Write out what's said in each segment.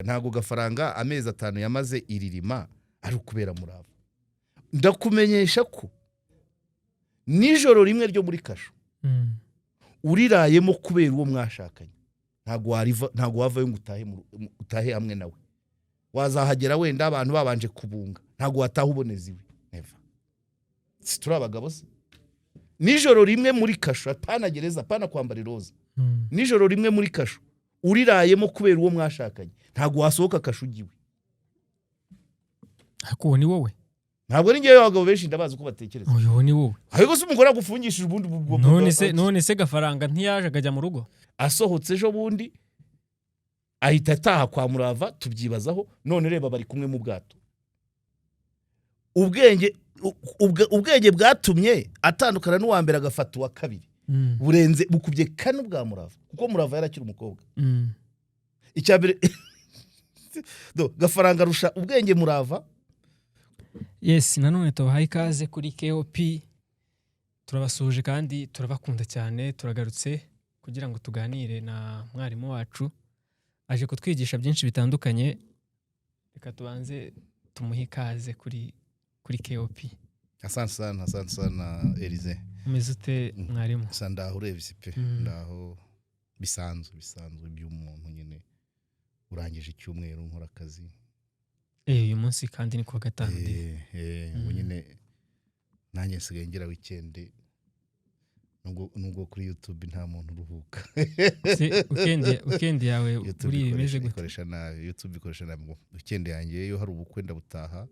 ntago Gafaranga amezi 5 yamaze iririma ari ukubera Murava. Ndakumenyesha ko nijoro rimwe ryo muri Kasho urirayemo kubera uwo mwashakanye ntago wavayo ngo utahe hamwe nawe. Wazahagera wenda abantu babanje kubunga ntago wataha uboneza iwe. Never. Situra abagabo se. Nijoro rimwe muri Kasho apana gereza apana kwambara iroza. Nijoro rimwe muri Kasho urirayemo kubera uwo mwashakanye ntago wasohoka Kasho ugiwe. Ako ni wowe. Ntabwo ari ngewe abagabo benshi ndabaza uko batekereza. Oyo ni wowe. Ahego se umugore agufungishije ubundi none se Gafaranga ntiyaje akajya mu rugo. Asohotse ejo bundi ahita ataha kwa Murava tubyibazaho none reba bari kumwe mu bwato. Ubwenge bwatumye atandukana n'uwa mbere agafata uwa kabiri. Burenze bukubye kane bwa Murava kuko Murava yarakira umukobwa. Icyambere Gafaranga rusha ubwenge Murava. Yes, nanone tubahaye ikaze kuri KOP. Turabasuje kandi turabakunda cyane, turagarutse kugira ngo tuganire na mwarimu wacu aje kutwigisha byinshi bitandukanye. Reka tubanze tumuhe ikaze kuri KOP. Asante sana Elize. Umeze ute mwarimu? Sandaho urebye pe ndaho bisanzwe by'umuntu nyine urangije icyumweru nkora akazi. Uyu munsi kandi ni kuwa gatanu. Nyine nanjye nsigaye ngira weekend nubwo kuri YouTube nta muntu uruhuka. Weekend yawe uri bimeze gute? Ikoresha nabi YouTube ikoresha nabi. Weekend yanjye yo hari ubukwe ndabutaha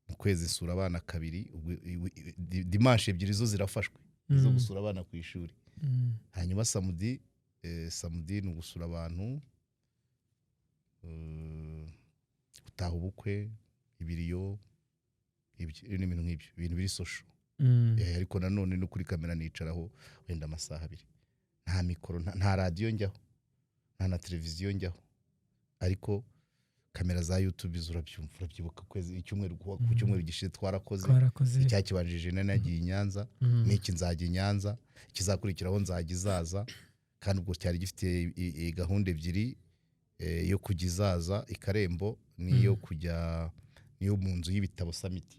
mu kwezi sura abana kabiri dimanche 2 zo zirafashwe zo gusura abana ku ishuri. Hanyuma samedi ni ugusura abantu utaha ubukwe ibiriyo ibintu nk'ibyo ibintu biri social. Ariko nanone no kuri kamera nicaraho wenda amasaha 2 nta mikoro nta radio njyaho nta na televiziyo njyaho ariko kamera za YouTube zurabyibuka kwezi icyumweru ku cyumweru gishize twarakoze icyakibanjije nagiye i Nyanza n'iki nzajya i Nyanza kizakurikiraho nzagizaza kandi ubwo cyari gifite gahunda ebyiri yo kugizaza ikarembo niyo kujya niyo mu nzu y'ibitabo Summit.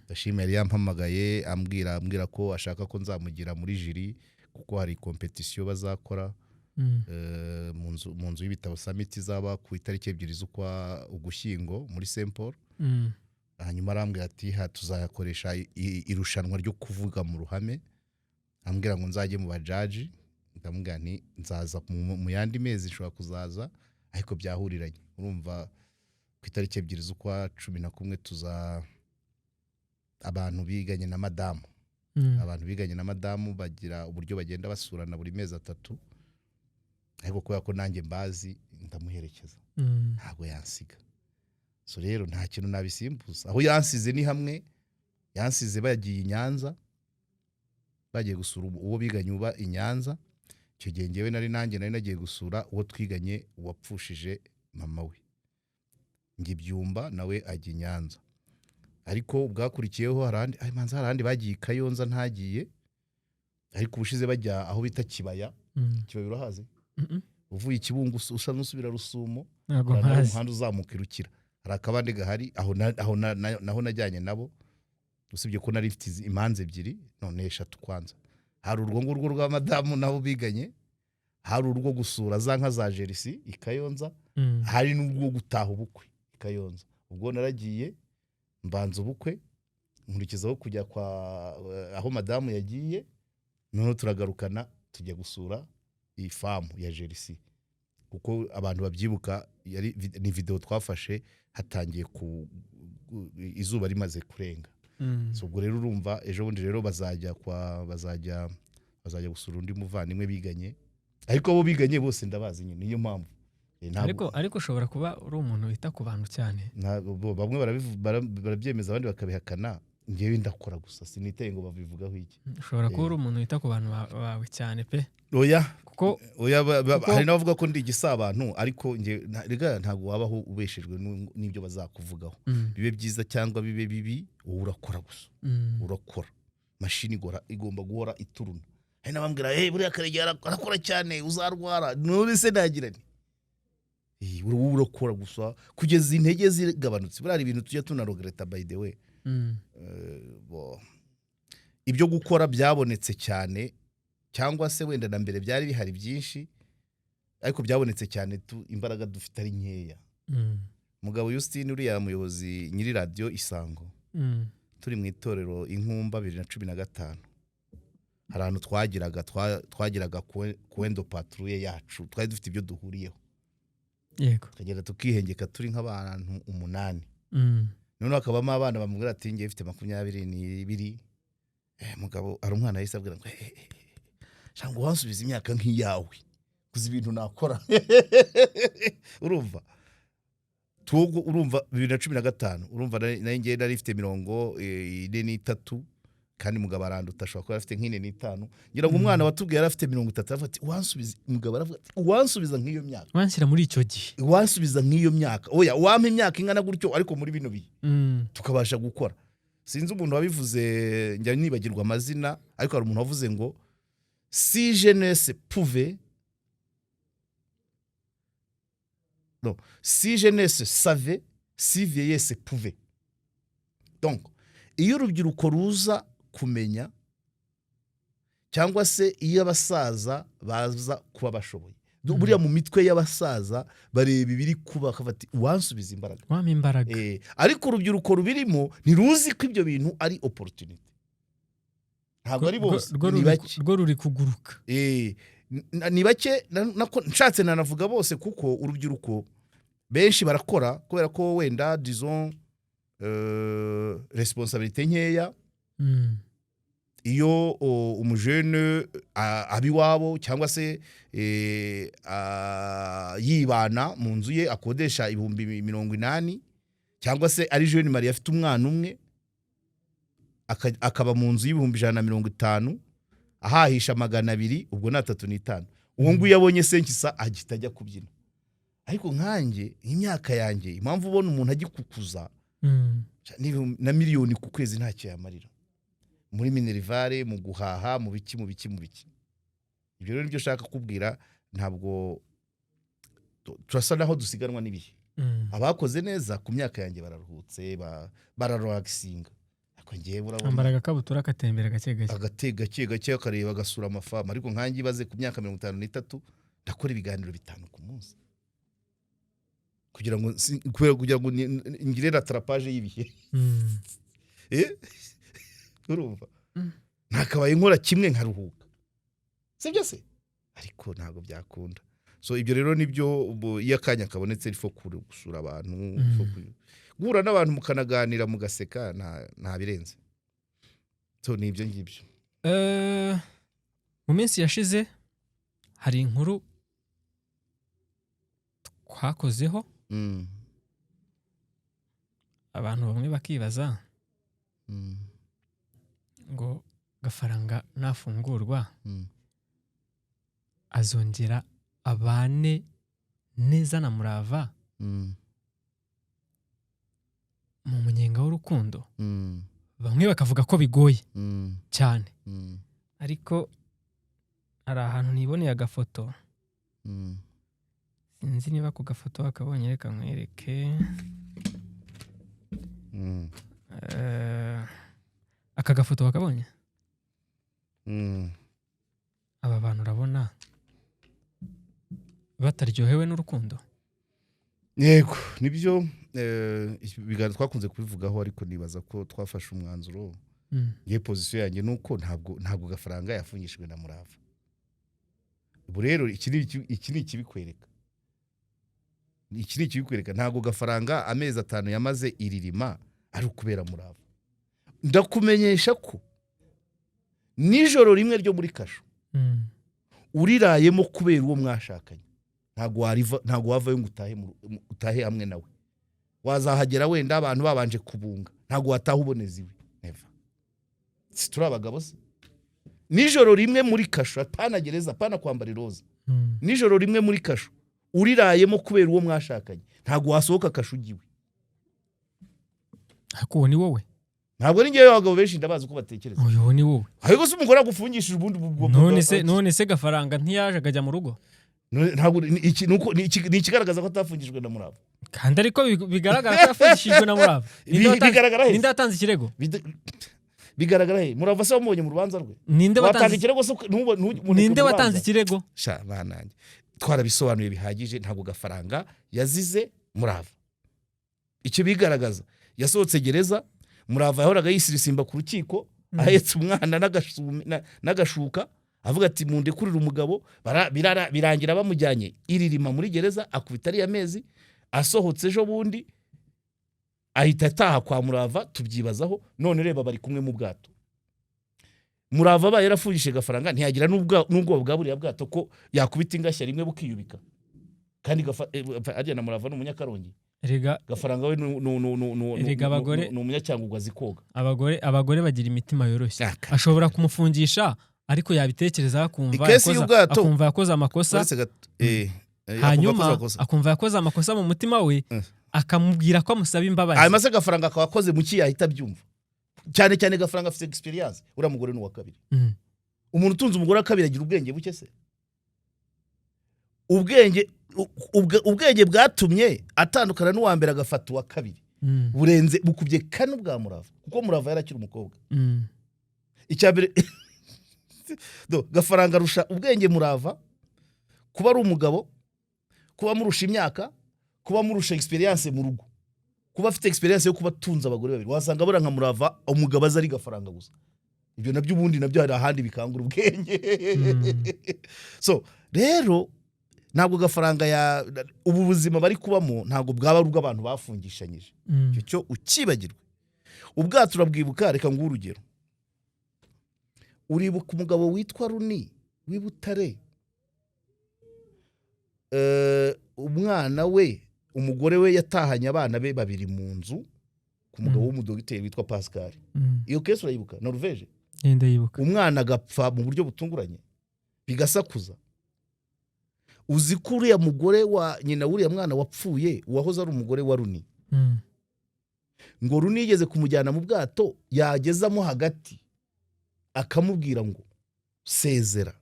Ndashimira yampamagaye ambwira ko ashaka ko nzamugira muri jury kuko hari competition bazakora mu nzu y'ibitabo Summit izaba ku itariki 2 z'ukwa Ugushyingo muri St Paul. Hanyuma arambwira ati tuzayakoresha irushanwa ryo kuvuga mu ruhame. Ambwira ngo nzajye mu bajaji ndamubwira nti nzaza mu yandi mezi nshobora kuzaza ariko byahuriranye. Urumva ku itariki 2 z'ukwa 11 tuza abantu biganye na madamu. Abantu biganye na madamu bagira uburyo bagenda basurana buri mezi 3 ariko kubera ko nanjye mbazi ndamuherekeza ntabwo yansiga. So rero nta kintu nabisimbuza aho yansize ni hamwe yansize bagiye i Nyanza bagiye gusura uwo biganye uba i Nyanza. Icyo gihe ngewe nari nagiye gusura uwo twiganye uwapfushije mama we Ngibyumba nawe ajya i Nyanza. Ariko bwakurikiyeho harandi bagiye Kayonza ntagiye ariko ubushize bajya aho bita Kibaya. Kibaya urahazi? Uvuye Kibungo usa n'usubira Rusumo umuhanda uzamuka irukira hari akabande gahari aho naho najyanye nabo usibye ko nari mfite imanze 2 none 3 kwanza. Hari urwo rwa madamu nabo biganye hari urwo gusura za nka za Jerisi i Kayonza hari n'ubwo gutaha ubukwe i Kayonza. Ubwo naragiye mbanza ubukwe nkurikizaho kujya kwa aho madamu yagiye none turagarukana tujya gusura ifamu ya Jerisi kuko abantu babyibuka ni video twafashe hatangiye ku izuba rimaze kurenga. So ubwo rero urumva ejo bundi rero bazajya gusura undi muvandimwe biganye ariko abo biganye bose ndabazi nyine niyo mpamvu. Ariko ushobora kuba uri umuntu wita ku bantu cyane. Bamwe barabyemeza abandi bakabihakana. Ngewe ndakora gusa siniteye ngo babivugaho iki. Ushobora kuba uri umuntu wita ku bantu bawe cyane pe. Oya hari navuga ko ndi igisabantu ariko nge ntago wabaho ubeshejwe n'ibyo bazakuvugaho. Bibe byiza cyangwa bibe bibi urakora gusa. Urakora. Machine igomba guhora ituruna. Hari nabambwira buriya Karegeya arakora cyane uzarwara. None se nagirani. urakora gusa kugeza intege zigabanutse buriya ibintu tujya tunarogereta by the way. Ibyo gukora byabonetse cyane cyangwa se wenda na mbere byari bihari byinshi ariko byabonetse cyane imbaraga dufite ari nkeya. Mugabo Justine uriya muyobozi nyiri radio Isango turi mu itorero Inkumba 2015 hari ahantu twagiraga kuendo patrouille yacu twari dufite ibyo duhuriyeho. Yego. Tukagenda tukihengeka turi nk'abantu 8. None akabamo abana bamubwira ati ngiye mfite 22. Mugabo ari umwana yahise abwira ngo shango wansubiza imyaka nk'iyawe kuzi ibintu nakora. Urumva 2015 urumva nayo ngiye nari mfite 43 kandi mugabo aranduta ashobora kuba afite nk'45 ngira ngo umwana watubwiye yari afite 30 afite wansubiza mugabo aravuga wansubiza nk'iyo myaka wanshyira muri icyo gihe wansubiza nk'iyo myaka oya wampa imyaka ingana gutyo ariko muri bino bihe tukabasha gukora. Sinzi umuntu wabivuze njya nibagirwa amazina ariko hari umuntu wavuze ngo si jeunesse pouvait non si jeunesse savait si vieillesse pouvait. Donc iyo urubyiruko ruza kumenya cyangwa se iyo abasaza baza kuba bashoboye buriya mu mitwe y'abasaza bareba ibiri kuba bafati wansubiza imbaraga wama imbaraga ariko urubyiruko rubirimo ntiruzi ko ibyo bintu ari opportunity. Ntabwo ari bose rwo ruri kuguruka ni bake nako nshatse nanavuga bose kuko urubyiruko benshi barakora kubera ko wenda disons responsabilité nkeya. Iyo umujene abiwabo cyangwa se yibana mu nzu ye akodesha 80,000 cyangwa se ari jeune Marie afite umwana umwe akaba mu nzu y'150 ahahisha 200 ubwo na 35 uwo nguye yabonye senkisa agita ajya kubyina. Ariko nkanjye imyaka yanjye impamvu ubona umuntu agikukuza na miliyoni ku kwezi ntacyo yamarira muri minerivare mu guhaha mu biki. Ibyo rero nibyo shaka kubwira ntabwo turasa naho dusiganwa n'ibihe. Abakoze neza ku myaka yanjye bararuhutse bararelaxinga ako ngiye burabona ambaraga kabutura katembera gake gake akareba agasura amafama. Ariko nkanjye ibaze ku myaka 53 ndakora ibiganiro 5 ku munsi kugira ngo ngire rattrapage y'ibihe. Urumva ntakabaye nkora kimwe nkaruhuka sibyo se ariko ntago byakunda. So ibyo rero nibyo iyo akanya kabonetse rifo gusura abantu guhura n'abantu mukanaganira mugaseka nta birenze. So nibyo ngibyo. Mu minsi yashize hari inkuru twakozeho abantu bamwe bakibaza ngo Gafaranga nafungurwa azongera abane neza na murava mu munyenga w'urukundo. Bamwe bakavuga ko bigoye cyane ariko hari ahantu niboneye agafoto sinzi niba ku gafoto bakabonye reka nkwereke aka gafoto bakabonye aba bantu urabona bataryohewe n'urukundo. Yego nibyo biganiro twakunze kubivugaho ariko nibaza ko twafashe umwanzuro ye position yanjye nuko ntabwo Gafaranga yafungishijwe na murava. Ubu rero iki ni ikibikwereka ntabwo Gafaranga amezi 5 yamaze iririma ari ukubera murava. Ndakumenyesha ko nijoro rimwe ryo muri kasho urirayemo kubera uwo mwashakanye ntago wavayo ngo utahe hamwe nawe. Wazahagera wenda abantu babanje kubunga ntago wataha uboneza iwe never. Situra abagabo se nijoro rimwe muri kasho apana gereza apana kwambara iroza nijoro rimwe muri kasho urirayemo kubera uwo mwashakanye ntago wasohoka kasho ugiwe. Ako ni wowe ntabwo ari ngewe abagabo benshi ndabaza uko batekereza. Uyu ni wowe ariko se umugore agufungishije ubundi none se Gafaranga ntiyaje akajya mu rugo ntabwo ni ikigaragaza ko atafungishijwe na Murava kandi ariko bigaragara ko yafungishijwe na Murava. bigaragara he Ninde watanze ikirego? bigaragara he Murava se wamubonye mu rubanza rwe Ninde watanze ikirego se ninde watanze ikirego? sha bananjye twarabisobanuye bihagije. Ntabwo Gafaranga yazize Murava. Icyo bigaragaza yasohotse gereza, Murava yahoraga yisirisimba ku rukiko ahetse umwana n'agashuka avuga ati mundekurira umugabo. Birangira bamujyanye iririma muri gereza, akubita ari amezi. Asohotse ejo bundi ahita ataha kwa Murava, tubyibazaho. None reba bari kumwe mu bwato. Murava ba yarafungishije Gafaranga, ntiyagira n'ubwo bwa buriya bwato ko yakubita ingashya rimwe bukiyubika. Kandi ajya na Murava ni umunyakarongi. Erega Gafaranga we ni umunyacyangwa azi koga. Abagore bagira imitima yoroshye. Ashobora kumufungisha ariko yabitekereza akumva yakoze amakosa. Hanyuma akumva yakoze amakosa mu mutima we, akamubwira ko amusaba imbabazi. Ayo maze Gafaranga akawakoze mu cyi yahita byumva. Cyane cyane Gafaranga afite experience. Ura mugore n'uwa kabiri. Umuntu utunze umugore wa kabiri agira ubwenge buke se? Ubwenge bwatumye atandukana n'uwa mbere agafata uwa kabiri. Burenze bukubye kane bwa Murava, kuko Murava yarakira umukobwa. Icyambere Gafaranga rusha ubwenge Murava, kuba ari umugabo, kuba murusha imyaka, kuba murusha experience mu rugo, kuba afite experience yo kuba tunza abagore babiri. Wasanga bura nka Murava umugabo azari Gafaranga gusa. Ibyo nabyo ubundi nabyo hari ahandi bikangura ubwenge. So rero ntabwo Gafaranga ubu buzima bari kubamo ntabwo bwaba ari ubw'abantu bafungishanyije. Cyo ukibagirwe. Ubwato urabwibuka, reka nguhe urugero. Uribuka umugabo witwa Runi w'Ibutare, umwana we, umugore we yatahanye abana be babiri mu nzu ku mugabo w'umudogiteri witwa Pascal. Iyo case urayibuka? Norvege. Ndayibuka. Umwana agapfa mu buryo butunguranye, bigasakuza. Uzi ko uriya mugore wa nyina wuriya mwana wapfuye uwahoze ari umugore wa Runi, ngo Runi yigeze kumujyana mu bwato, yagezamo hagati akamubwira ngo sezera.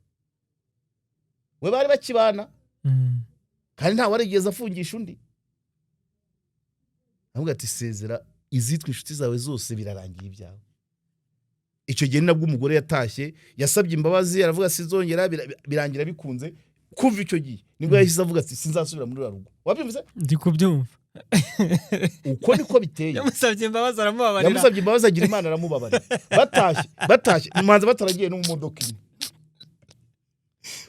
We bari bakibana kandi nta warigeze afungisha undi. Avuga ati sezera, izitwa inshuti zawe zose birarangiye ibyawe. Icyo gihe nabwo umugore yatashye, yasabye imbabazi, aravuga sizongera, birangira bikunze. Kuva icyo gihe nibwo yahise avuga ati sinzasubira muri rugo. Wabyumvise? Ndi kubyumva. Uko niko biteye. Yamusabye imbabazi agira Imana aramubabarira. Batashye imanza bataragiye no mu modoka imwe.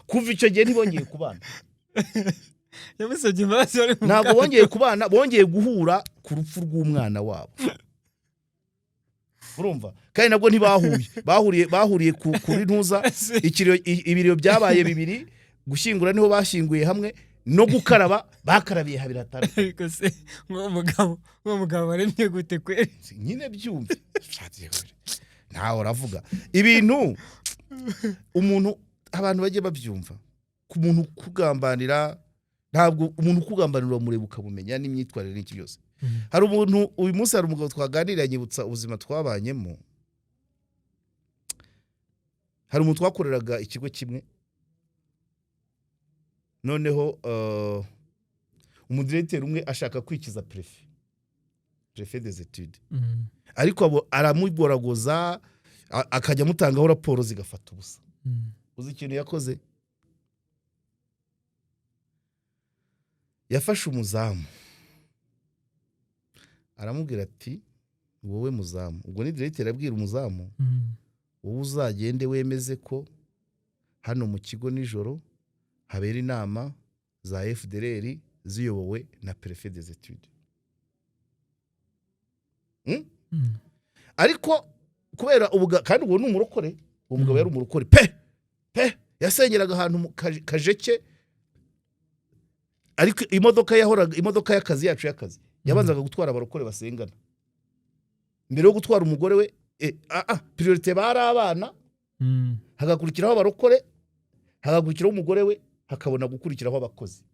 Kuva icyo gihe ntibongeye kubana. Yamusabye imbabazi ntabwo bongeye kubana, bongeye guhura ku rupfu rw'umwana wabo. Urumva? Kandi nabwo ntibahuye, bahuriye kuri ntuza. Ibiryo byabaye bibiri, gushyingura niho bashyinguye hamwe, no gukaraba bakarabiye habiri hatanu. Ariko se umugabo waremye gute kweri? Nyine byumve. Ntaho uravuga ibintu umuntu, abantu bajye babyumva. Ku muntu kugambanira, ntabwo umuntu kugambanira mureba ukabumenya n'imyitwarire n'iki byose. Hari umuntu uyu munsi, hari umugabo twaganiriye anyibutsa ubuzima twabanyemo. Hari umuntu twakoreraga ikigo kimwe, noneho umudirecteur umwe ashaka kwikiza préfet des études. Ariko abo aramugoragoza, akajya mutangaho raporo zigafata ubusa. Uzi ikintu yakoze? Yafashe umuzamu, aramubwira ati wowe muzamu, ubwo ni directeur abwira umuzamu, wowe uzagende wemeze ko hano mu kigo nijoro habera inama za FDLR ziyobowe na préfet des études. Ariko kubera kandi uwo ni umurokore, uwo mugabo yari umurokore pe yasengeraga ahantu mu Kajeke. Ariko imodoka y'akazi yacu y'akazi yabanzaga gutwara abarokore basengana mbere yo gutwara umugore we. Priorite bari abana, hagakurikiraho abarokore, hagakurikiraho umugore we, hakabona gukurikiraho abakozi.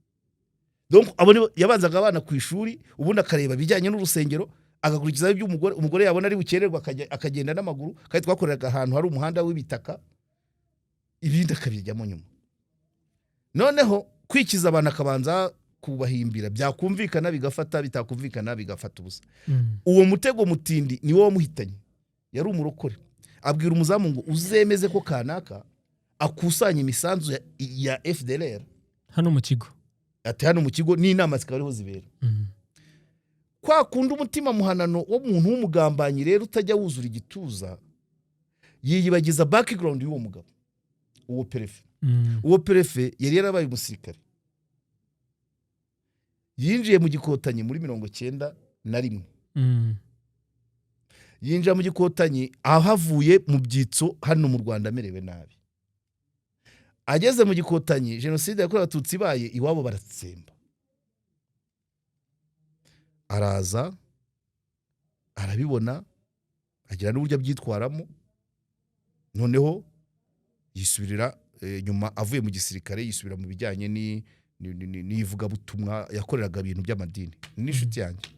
Donc yabanzaga abana ku ishuri, ubundi akareba bijyanye n'urusengero, agakurikizaho iby'umugore. Umugore yabona ari bukererwa akagenda n'amaguru, kandi twakoreraga ahantu hari umuhanda w'ibitaka, ibindi akabijyamo nyuma. Noneho kwikiza abantu akabanza kubahimbira, byakumvikana bigafata, bitakumvikana bigafata ubusa. Uwo mutego mutindi ni wo wamuhitanye, yari umurokore. Abwira umuzamu ngo uzemeze ko kanaka akusanya imisanzu ya FDLR hano mu kigo, ati hano mu kigo n'inama zikabariho zibera. Kwa kundi umutima muhanano wo muntu w'umugambanyi rero utajya wuzura igituza, yiyibagiza background y'uwo mugabo, uwo perefe. Uwo perefe yari yarabaye umusirikare, yinjiye mu gikotanyi muri 1991. Yinjira mu gikotanyi ahavuye mu byitso hano mu Rwanda amerewe nabi. Ageze mu gikotanyi jenoside yakorewe Abatutsi ibaye, iwabo baratsemba. Araza arabibona, agira n'uburyo abyitwaramo, noneho yisubirira nyuma avuye mu gisirikare, yisubira mu bijyanye n'ivuga butumwa, yakoreraga ibintu by'amadini. Ni inshuti yanjye.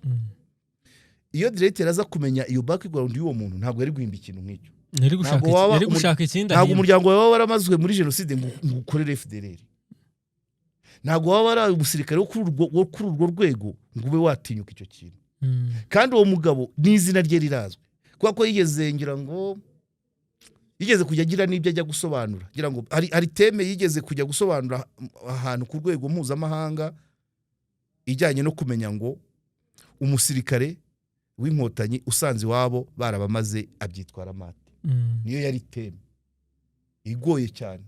Iyo directeur aza kumenya iyo background y'uwo muntu, ntabwo yari guhimba ikintu nk'icyo. Yari gushaka ikindi. Ntabwo umuryango wawe waramazwe muri jenoside ngo ukorere FDLR. Ntabwo waba ari umusirikare wo kuri urwo rwego ngo ube watinyuka icyo kintu. Kandi uwo mugabo n'izina rye rirazwe, kuko ko yigeze ngira ngo yigeze kujya agira n'ibyo ajya gusobanura, ngira ngo ari teme yigeze kujya gusobanura ahantu ku rwego mpuzamahanga ijyanye no kumenya ngo umusirikare w'inkotanyi usanze iwabo barabamaze abyitwara mate. Niyo yari teme igoye cyane.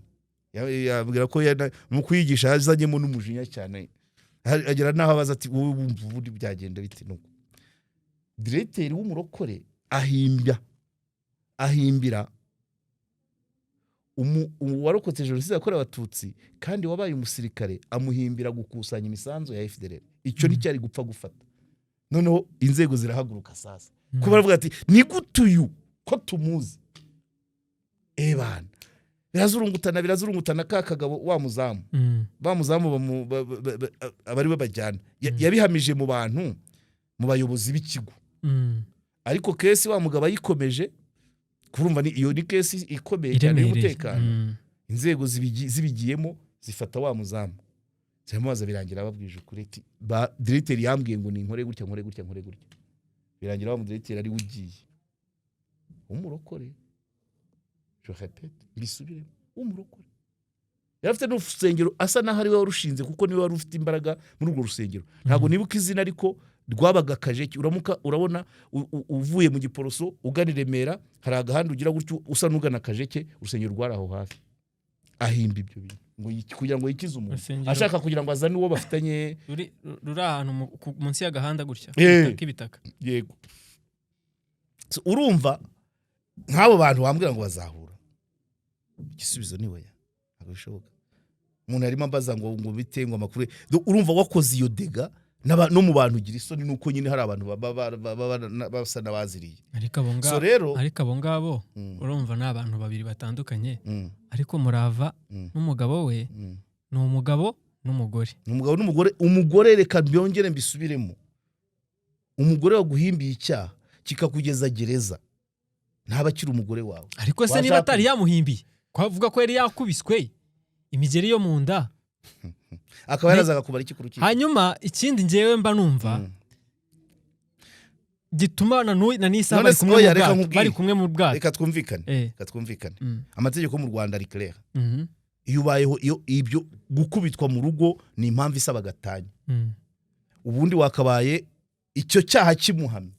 Yabwira ko mu kwigisha yazanyemo n'umujinya cyane, agera naho abaza ati wowe wumva ubundi byagenda bite. Nuko directeur w'umurokore ahimbira warokotse jenoside yakorewe Abatutsi kandi wabaye umusirikare, amuhimbira gukusanya imisanzu ya FDLR. Icyo ni cyari gupfa gufata. Noneho inzego zirahaguruka sasa, kuba baravuga ati ni gutuyu ko tumuzi. Bana birazurungutana ka kagabo wa muzamu. Bamuzamu abari babajyana, yabihamije mu bantu, mu bayobozi b'ikigo. Ariko kesi wa mugabo yikomeje, kurumva ni iyo ni kesi ikomeye cyane y'umutekano. Inzego zibigiyemo zifata wa muzamu, ziramubaza, birangira babwije ukuri ati directeur yambwiye ngo ni nkore gutya. Birangira wa mu directeur ari ugiye umurokore. Je répète, bisubire umurokore. Yarafite n'urusengero asa naho ari we warushinze, kuko niwe wari ufite imbaraga muri urwo rusengero. Ntabwo nibuka izina, ariko rwabaga Kajeki. Uramuka urabona uvuye mu Giporoso ugana i Remera, hari agahanda ugira gutyo usa n'ugana Kajeke, urusengero rwari aho hafi. Ahimba ibyo bintu ngo kugira ngo yikize umuntu, ashaka kugira ngo azane uwo bafitanye ruri ahantu munsi y'agahanda gutya k'ibitaka. Yego. Urumva nk'abo bantu bambwira ngo bazahura, igisubizo ni we, ntabwo bishoboka. Umuntu arimo ambaza ngo bitengo amakuru. Urumva wakoze iyo dega no mu bantu ugira isoni, nuko nyine hari abantu basa n'abaziriye. Ariko abo ngabo urumva ni abantu babiri batandukanye, ariko Murava n'umugabo we ni umugabo n'umugore. Umugore reka byongere mbisubiremo, umugore waguhimbiye icyaha kikakugeza gereza ntaba akiri umugore wawe. Ariko se niba atari yamuhimbiye, kwavuga ko yari yakubiswe imigeri yo mu nda, akaba yarazaga kubara iki ku rukiko. Hanyuma ikindi ngewe mba numva gituma na n'isa bari kumwe mu bwato. Reka twumvikane. Amategeko mu Rwanda ari clair. Iyo ubayeho ibyo gukubitwa mu rugo ni impamvu isaba gatanya. Ubundi wakabaye icyo cyaha kimuhamye,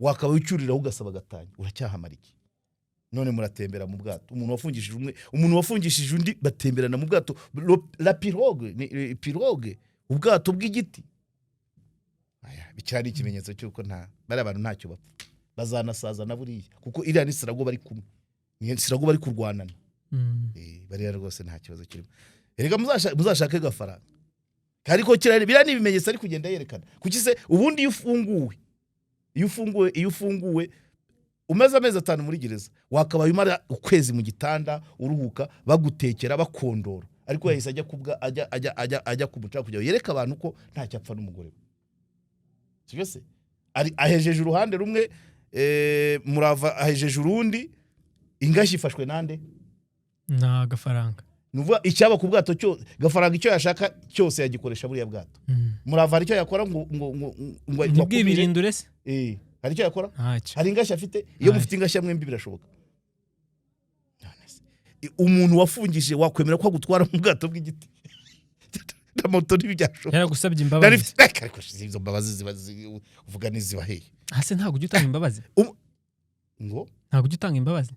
wakabaye ucyuriraho ugasaba gatanya, uracyahamara iki? None muratembera mu bwato, umuntu wafungishije undi batemberana mu bwato. La pirogue, ubwato bw'igiti. Bicyari ikimenyetso cy'uko bari abantu ntacyo bapfa, bazanasaza na buriya, kuko iriya ni sirago bari kumwe, ni sirago bari kurwanana. Bariya rwose nta kibazo kirimo. Erega muzashake gafaranga, ariko biriya ni ibimenyetso ari kugenda yerekana. Kuki se ubundi iyo ufunguwe umaze amezi 5 muri gereza, wakabaye umara ukwezi mu gitanda uruhuka, bagutekera bakondora. Ariko yahise ajya kumuca kujya yereka abantu ko nta cyapfa n'umugore. Cyose ahejeje uruhande rumwe, Murava ahejeje urundi, ingashyi ifashwe nande na gafaranga. nuvuga icyaba ku bwato cyo gafaranga icyo yashaka cyose yagikoresha buriya bwato Murava icyo yakora ngo ntibwibirindure se hari icyo yakora ntacyo hari ingashya afite iyo mufite ingashya mwembi birashoboka umuntu wafungishije wakwemera ko gutwara mu bwato bw'igiti na moto ntibyashoboka yaragusabye imbabazi ariko izo mbabazi uvuga niziba hehe hase ntabwo ujya utanga imbabazi ngo ntabwo ujya utanga imbabazi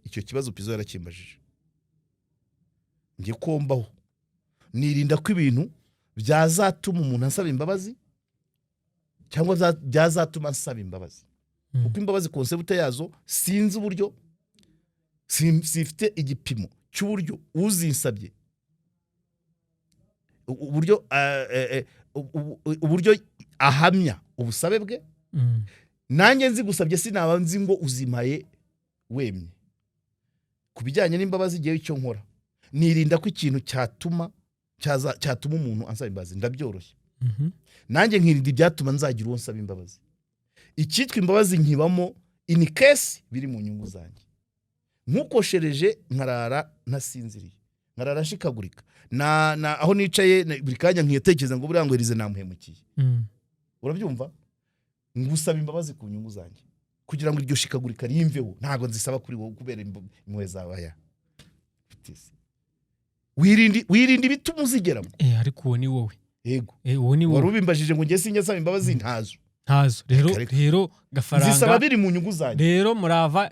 icyo kibazo Pizzo yarakimbajije ngiye kombaho nirinda ko ibintu byazatuma umuntu asaba imbabazi cyangwa byazatuma asaba imbabazi kuko imbabazi concept yazo sinzi uburyo sifite igipimo cy'uburyo uzinsabye uburyo ahamya ubusabe bwe nanjye nzi gusabye sinaba nzi ngo uzimaye wemye kubijyanye n'imbabazi igihe icyo nkora nirinda ko ikintu cyatuma umuntu ansaba imbabazi ndabyoroshye nanjye nkirinda ibyatuma nzagira uwo nsaba imbabazi icyitwa imbabazi nkibamo in case biri mu nyungu zanjye nkukoshereje nkarara ntasinziriye nkarara nshikagurika na aho nicaye buri kanya nkiyetekereza ngo buriya ngo irize namuhemukiye urabyumva ngusaba imbabazi ku nyungu zanjye kugira ngo iryo shikagurika rimveho ntago nzisaba kuri wowe kubera imwe zawe aya wirindi bituma uzigeramo ariko uwo ni wowe yego uwo ni wowe warubimbajije ngo ngiye sinjye nsaba imbabazi ntazo rero gafaranga zisaba biri mu nyungu zanjye rero Murava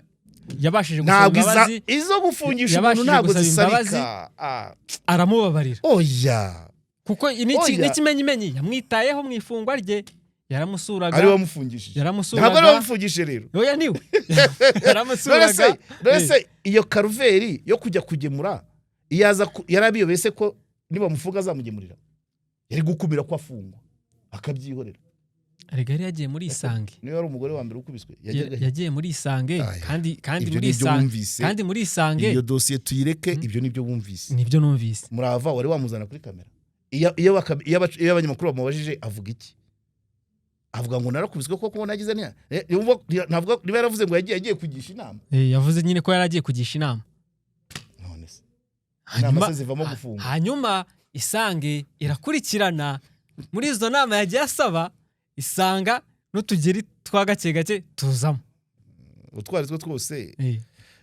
yabashije gusaba imbabazi izo gufungisha umuntu ntago zisabika aramubabarira oya kuko n'ikimenyimenyi yamwitayeho mu ifungwa rye yaramusuraga ari wamufungishije yaramusuraga ntabwo ari wamufungishije rero oya niwe yaramusuraga rese iyo karuveri yo kujya kugemura iyaza yarabiyobese ko niba mufunga azamugemurira yari gukumira ko afungwa akabyihorera arega yari yagiye muri Isange niyo yari umugore wa mbere ukubiswe yagiye muri Isange kandi muri Isange iyo dosiye tuyireke ibyo nibyo wumvise nibyo numvise Murava wari wamuzana kuri kamera iyo abanyamakuru bamubajije avuga iki avuga ngo narakubiswe koko nagize ntabwo niba yaravuze ngo yagiye kugisha inama yavuze nyine ko yaragiye kugisha inama none se inama se zivamo gufunga hanyuma Isange irakurikirana muri izo nama yagiye asaba isanga n'utugeri twa gake gake tuzamo utwari two twose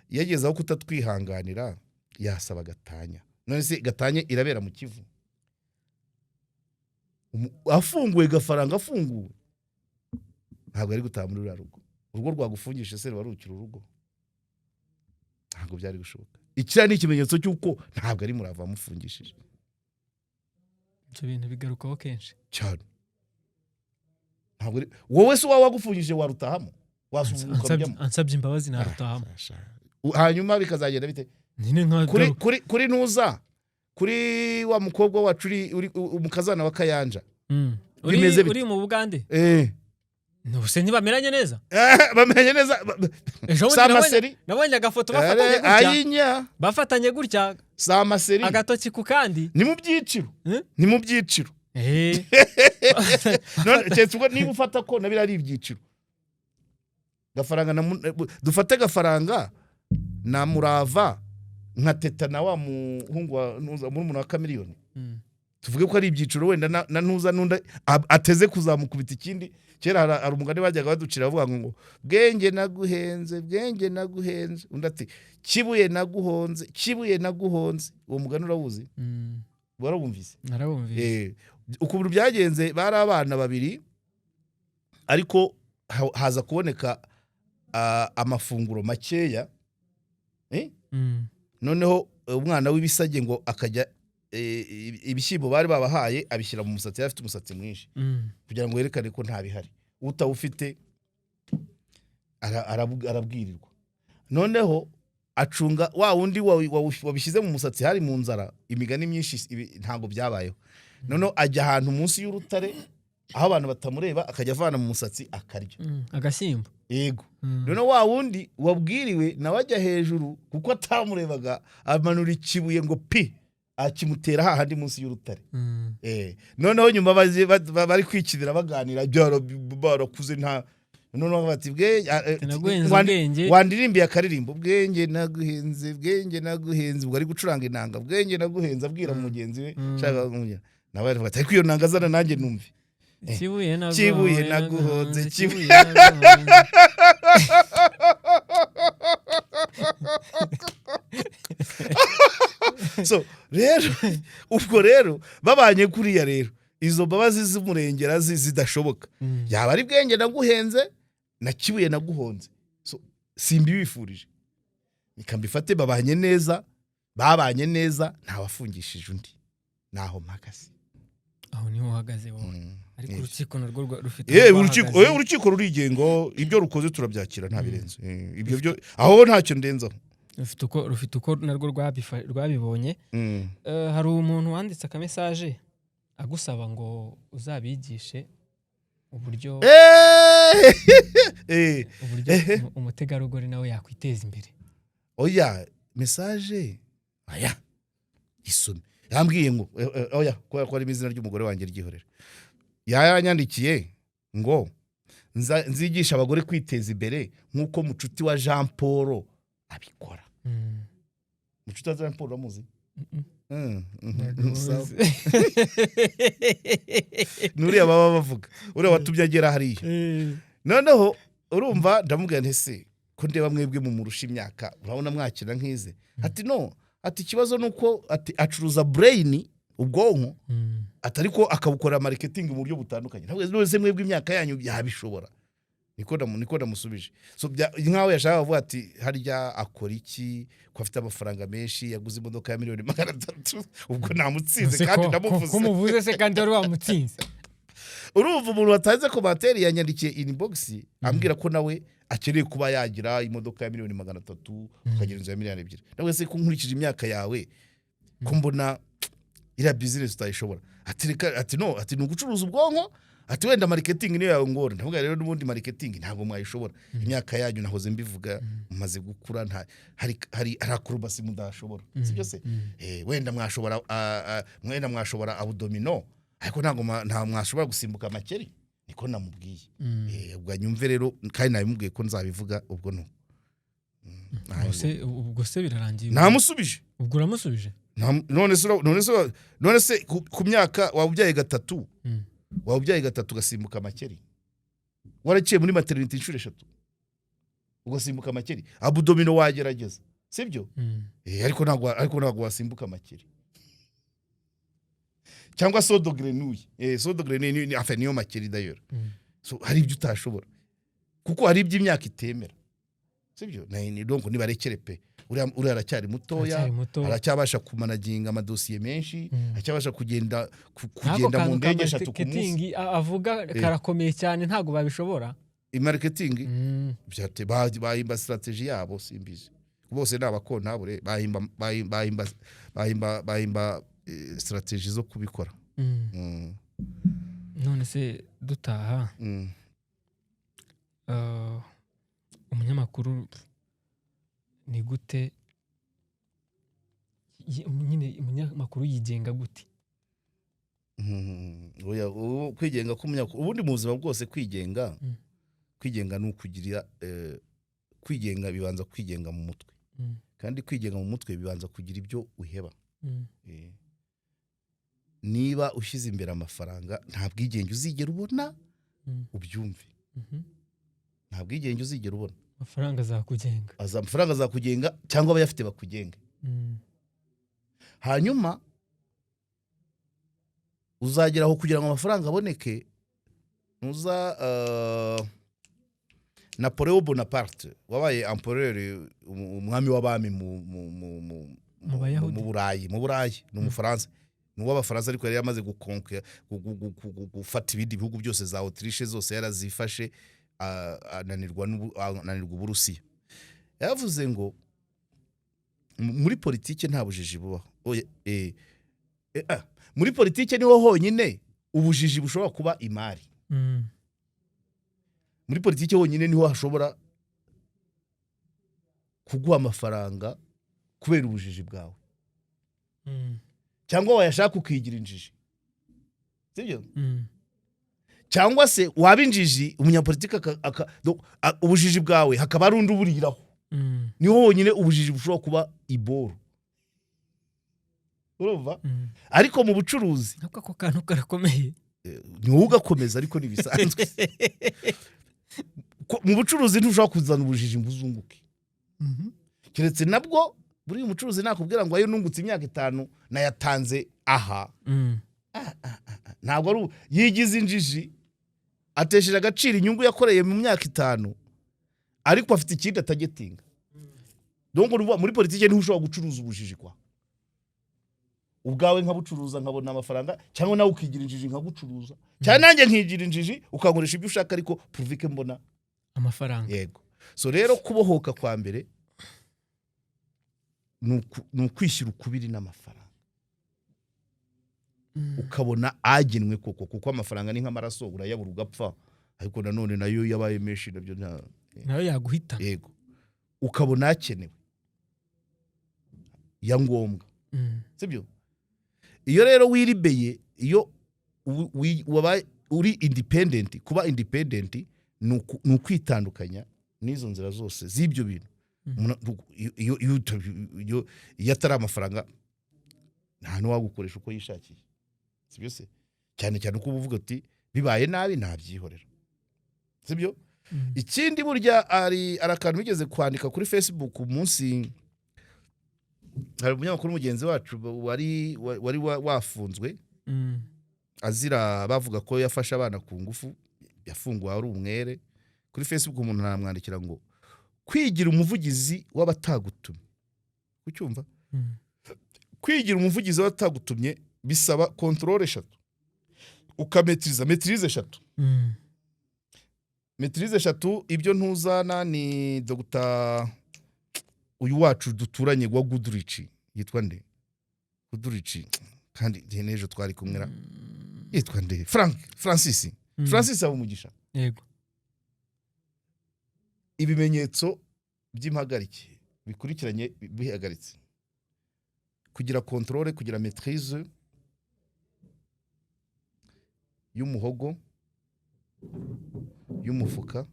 yageze aho kutatwihanganira yasaba gatanya none se gatanya irabera mu Kivu afunguwe gafaranga afunguwe ntabwo ari gutaha muri urugo rwagufungisha se warukira urugo ntabwo byari gushoboka ikira ni ikimenyetso cy'uko ntabwo ari Murava amufungishije ibyo bintu bigarukaho kenshi cyane ntabwo wowe se wagufungishije warutahamo ansabye imbabazi narutahamo hanyuma bikazagenda bite kuri ntuza kuri wa mukobwa wacu uri umukazana wa Kayanja uri mu Bugande Nubuse ntibameranye neza bamenye neza nabonye agafoto bafatanye gutya Samaseri agatoki ku kandi ni mu byiciro none cyetsuko niba ufata ko nabira ari ibyiciro gafaranga dufate gafaranga na Murava nka Teta na wa muhungu wa nuza muri umuntu wa Kamiliyoni tuvuge ko ari ibyiciro wenda na ntuza nunda ateze kuzamukubita ikindi kera hari umugani bajyaga baducira bavuga ngo bwenge naguhenze undi ati kibuye naguhonze uwo mugani urawuzi warabumvise narabumvise ukubura byagenze bari abana babiri ariko haza kuboneka amafunguro makeya noneho umwana w'ibisage ngo akajya ibishyimbo bari babahaye abishyira mu musatsi afite umusatsi mwinshi kugira ngo yerekane ko nta bihari utawufite arabwirirwa noneho acunga wa wundi wabishyize mu musatsi hari mu nzara imigani myinshi ntago byabayeho noneho ajya ahantu munsi y'urutare aho abantu batamureba akajya avana mu musatsi akarya agashyimbo yego noneho wa wundi wabwiriwe nawe ajya hejuru kuko atamurebaga amanura ikibuye ngo pi akimutera hahandi munsi y'urutare noneho nyuma bari kwikidira baganira barakuze nta noneho bati bwenge naguhenze ubwenge wandirimbiye akaririmbo bwenge naguhenze ubwo ari gucuranga inanga bwenge naguhenze abwira mugenzi we shaka kumujya nawe aravuga ati iyo nanga zana nanjye numve kibuye naguhonze so rero ubwo rero babanye kuriya rero izo mbabazi z'umurengera zidashoboka yaba ari bwenge naguhenze na kibuye naguhonze so simbibifurije nikambifate babanye neza ntawafungishije undi naho mpagaze aho niho uhagaze wowe ariko urukiko narwo rufite urukiko rurigengo ibyo rukoze turabyakira nta birenze ibyo byo aho ntacyo ndenzaho rufite uko narwo rwabibonye hari umuntu wanditse akamesaje agusaba ngo uzabigishe uburyo umutegarugori nawe yakwiteza imbere oya message aya isome yambwiye ngo oya ko ari izina ry'umugore wanjye ryihorera yanyandikiye ngo nzigisha abagore kwiteza imbere nkuko mucuti wa Jean Paul abikora mucuti wa Jean Paul amuzi nuriya baba bavuga uriya watubye agera hariya noneho urumva ndamubwira ntese ko ndeba mwebwe mu murusha imyaka urabona mwakira nk'ize ati no ati ikibazo nuko ati acuruza brain ubwonko atari ko akabukora marketing mu buryo butandukanye ntabwo nose mwebwe imyaka yanyu yabishobora niko ndamusubije so nkaho yashaka kuvuga ati harya akora iki ko afite amafaranga menshi yaguze imodoka ya $300,000 ubwo namutsinze kandi ndamuvuze ko muvuze se kandi wari wamutsinze urumva umuntu watanze commentaire yanyandikiye inbox ambwira ko nawe akeneye kuba yagira imodoka ya $300,000 ukagira inzu ya $2,000,000 nawe se ko nkurikije imyaka yawe ko mbona ira business utayishobora ati no ati nugucuruza ubwonko ati wenda marketing niyo yawe ngora ndavuga rero n'ubundi marketing ntabwo mwayishobora imyaka yanyu nahoze mbivuga mumaze gukura hari akurubasi mudashobora sibyo se wenda mwashobora abdomino ariko ntabwo mwashobora gusimbuka makeri niko namubwiye ubwo nyumve rero kandi nabimubwiye ko nzabivuga ubwo no ubwo se birarangiye namusubije ubwo uramusubije none se ku myaka wabubyaye gatatu ugasimbuka makeri waraciye muri maternity inshuro 3 ugasimbuka makeri abdomino wagerageza sibyo ariko ntabwo wasimbuka makeri cyangwa sodo grenouille ni afeniyo makeri d'ailleurs so hari ibyo utashobora kuko hari iby'imyaka itemera sibyo donc nibarekere pe uri aracyari mutoya aracyabasha kumanaginga amadosiye menshi aracyabasha kugenda mu ndege 3 ku munsi avuga karakomeye cyane ntago babishobora marketing byate bahimba strategy yabo simbizi bose n'abakontabure bahimba strategy zo kubikora none se dutaha umunyamakuru ni gute nyine umunyamakuru yigenga gute oya kwigenga k'umunyamakuru ubundi mu buzima bwose kwigenga ni ukugirira kwigenga bibanza kwigenga mu mutwe kandi kwigenga mu mutwe bibanza kugira ibyo uheba niba ushyize imbere amafaranga nta bwigenge uzigera ubona ubyumve nta bwigenge uzigera ubona amafaranga azakugenga cyangwa abayafite bakugenga hanyuma uzageraho kugira ngo amafaranga aboneke Napoleon Bonaparte wabaye empereur umwami w'abami mu Burayi ni umufaransa n'uw'abafaransa ariko yari yamaze gufata ibindi bihugu byose za Autriche zose yarazifashe ananirwa Uburusiya yavuze ngo muri politike nta bujiji bubaho muri politike niho honyine ubujiji bushobora kuba imari muri politike honyine niho hashobora kuguha amafaranga kubera ubujiji bwawe cyangwa wayashaka ukigira injiji sibyo cyangwa se wabinjiji umunyapolitiki ubujiji bwawe hakaba ari undi uburiraho niho honyine ubujiji bushobora kuba iboro urumva ariko mu bucuruzi ako kantu karakomeye niho ugakomeza ariko nibisanzwe mu bucuruzi ntushobora kuzana ubujiji mbuzunguke keretse nabwo buri umucuruzi nakubwira ngo ayo nungutse imyaka 5 nayatanze aha ntabwo ari yigize injiji atesheje agaciro inyungu yakoreye mu myaka 5 ariko afite ikindi atagetinga donc muri politike niho ushobora gucuruza ubujiji kwa ubwawe nkabucuruza nkabona amafaranga cyangwa nawe ukigira injiji nkagucuruza cyane nanjye nkigira injiji ukankoresha ibyo ushaka ariko provike mbona amafaranga yego so rero kubohoka kwa mbere nukwishyira ukubiri n'amafaranga ukabona agenwe kuko amafaranga ni nk'amaraso urayabura ugapfa ariko nanone nayo yabaye menshi nabyo nayo yaguhita yego ukabona akenewe ya ngombwa sibyo iyo rero wiribeye iyo wabaye uri independent kuba independent nukwitandukanya n'izo nzira zose z'ibyo bintu iyo atari amafaranga nta n'uwagukoresha uko yishakiye sibyo se cyane cyane uko uvuga ati bibaye nabi ntabyihorera sibyo ikindi burya ari akantu bigeze kwandika kuri Facebook umunsi hari umunyamakuru mugenzi wacu wari wafunzwe azira bavuga ko yafasha abana ku ngufu yafunguwe ari umwere kuri Facebook umuntu namwandikira ngo kwigira umuvugizi w'abatagutumye ucyumva kwigira umuvugizi w'abatagutumye bisaba controle 3 ukametriza maîtrise 3 maîtrise 3 ibyo ntuzana ni Dr uyu wacu duturanye wa Goodrich yitwa nde Goodrich kandi nejo twari kumwera yitwa nde Francis abumugisha yego ibimenyetso by'impagarike bikurikiranye bihagaritse kugira controle kugira maîtrise y'umuhogo y'umufuka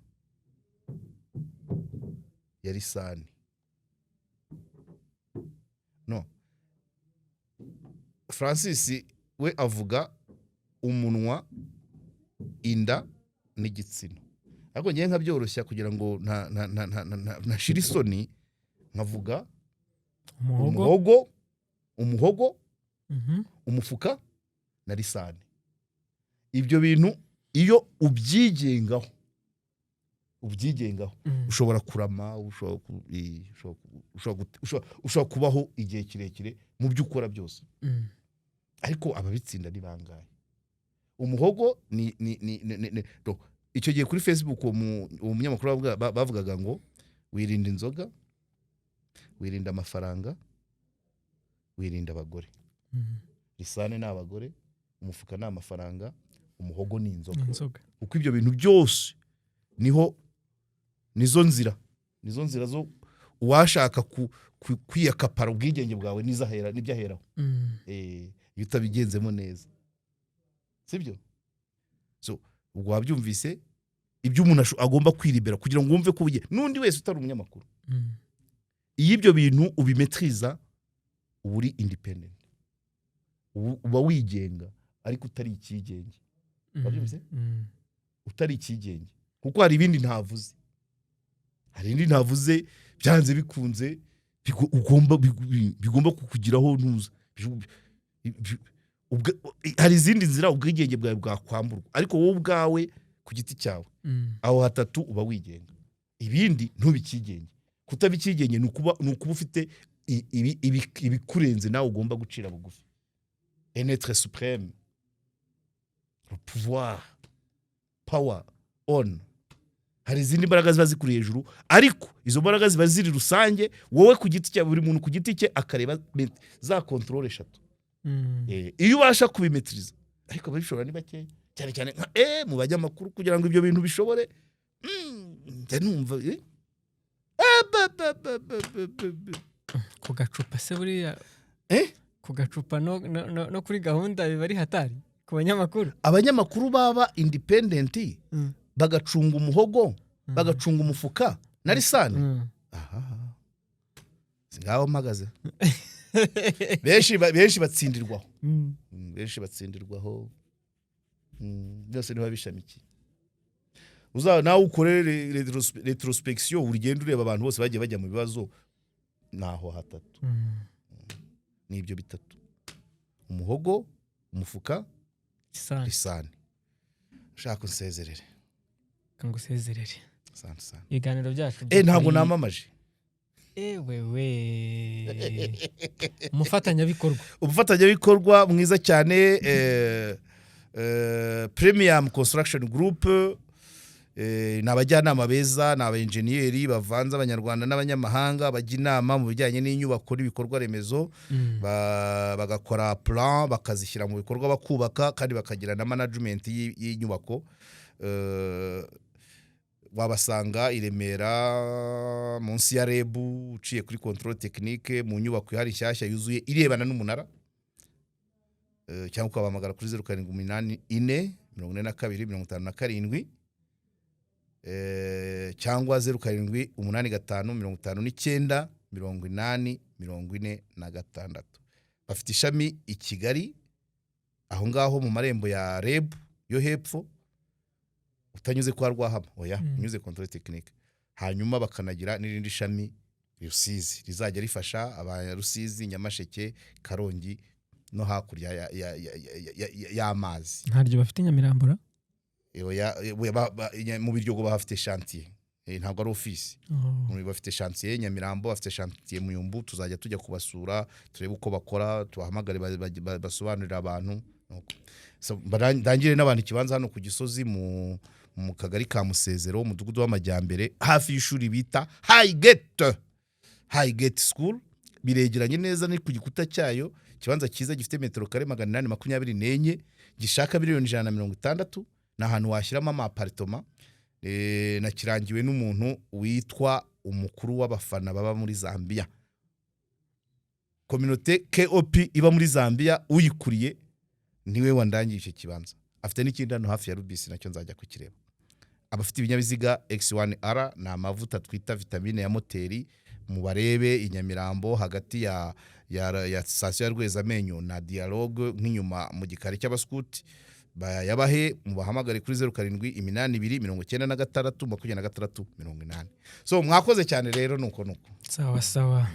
ya lisani no Francis we avuga umunwa inda n'igitsina ariko ngiye nkabyoroshya kugira ngo na shirisoni nkavuga umuhogo umufuka na lisani ibyo bintu iyo ubyigengaho ushobora kurama ushobora kubaho igihe kirekire mu byo ukora byose ariko ababitsinda ni bangaye umuhogo ni icyo gihe kuri Facebook umunyamakuru bavugaga ngo wirinda inzoga wirinda amafaranga wirinda abagore lisane ni abagore umufuka ni amafaranga umuhogo ni inzoga uko ibyo bintu byose nizo nzira zo uwashaka kwiyakapara ubwigenge bwawe nibyo aheraho iyo utabigenzemo neza sibyo so ubwo wabyumvise ibyo umuntu agomba kwiribera kugira ngo wumve ko n'undi wese utari umunyamakuru iyo ibyo bintu ubimetriza uri independent uba wigenga ariko utari ikigenge wabyumvise utari ikigenge kuko hari ibindi ntavuze byanze bikunze bigomba kukugiraho ntuza hari izindi nzira ubwigenge bwawe bwakwamburwa ariko wowe ubwawe ku giti cyawe aho hatatu uba wigenga ibindi ntubikigenge kutabikigenge ni ukuba ufite ibikurenze nawe ugomba gucira bugufi enetre supreme pouvoir power on hari izindi mbaraga ziba zikuri hejuru ariko izo mbaraga ziba ziri rusange wowe ku giti cyawe buri muntu ku giti cye akareba za controle 3 iyo ubasha kubimetriza ariko babishobora ni bake cyane mu banyamakuru kugira ngo ibyo bintu bishobore numva ku gacupa se buriya ku gacupa no kuri gahunda biba ari hatari ku banyamakuru abanyamakuru baba independent bagacunga umuhogo bagacunga umufuka na lisani aha singaho mpagaze benshi batsindirwaho benshi batsindirwaho byose niba bishamiki uzaba nawe ukorere retrospection urigenda ureba abantu bose bagiye bajya mu bibazo naho hatatu nibyo bitatu umuhogo umufuka lisani ushaka unsezerere kango sezerere sana ibiganiro byacu ntabwo namamaje wewe umufatanyabikorwa mwiza cyane Premium Construction Group n'abajyanama beza n'abaengineeri bavanze abanyarwanda n'abanyamahanga bajya inama mu bijyanye n'inyubako n'ibikorwa remezo bagakora plan bakazishyira mu bikorwa bakubaka kandi bakagira na management y'inyubako wabasanga i Remera munsi ya REB uciye kuri control technique mu nyubako ihari nshyashya yuzuye irebana n'umunara cyangwa ukabahamagara kuri 07844257 cyangwa 0785598046 bafite ishami i Kigali aho ngaho mu marembo ya REB yo hepfo utanyuze kwa Rwahama unyuze control technique hanyuma bakanagira n'irindi shami Rusizi rizajya rifasha aba Rusizi Nyamasheke Karongi no hakurya y'amazi ntaryo bafite Nyamirambura mu Biryogo bahafite chantier ntabwo ari office muri bafite chantier Nyamirambo bafite chantier Muyumbu tuzajya tujya kubasura turebe uko bakora tubahamagare basobanurira abantu so ndangire n'abantu ikibanza hano ku Gisozi mu kagari ka Musezero umudugudu w'amajyambere hafi y'ishuri bita Highgate School biregeranye neza ni ku gikuta cyayo kibanza cyiza gifite metero kare 824 gishaka miliyoni 160 na hantu washyiramo amapartoma na kirangiwe n'umuntu witwa umukuru w'abafana baba muri Zambia communauté KOP iba muri Zambia uyikuriye niwe wandangiye icyo kibanza afite n'ikindi hano hafi ya Rubisi nacyo nzajya kukireba abafite ibinyabiziga X1R na amavuta twita vitamine ya moteri mu barebe inyamirambo hagati ya station ya Rwezamenyo na Dialogue nk'inyuma mu gikari cy'abaskuti yabahe mu bahamagare kuri 0782962680 so mwakoze cyane rero nuko sawa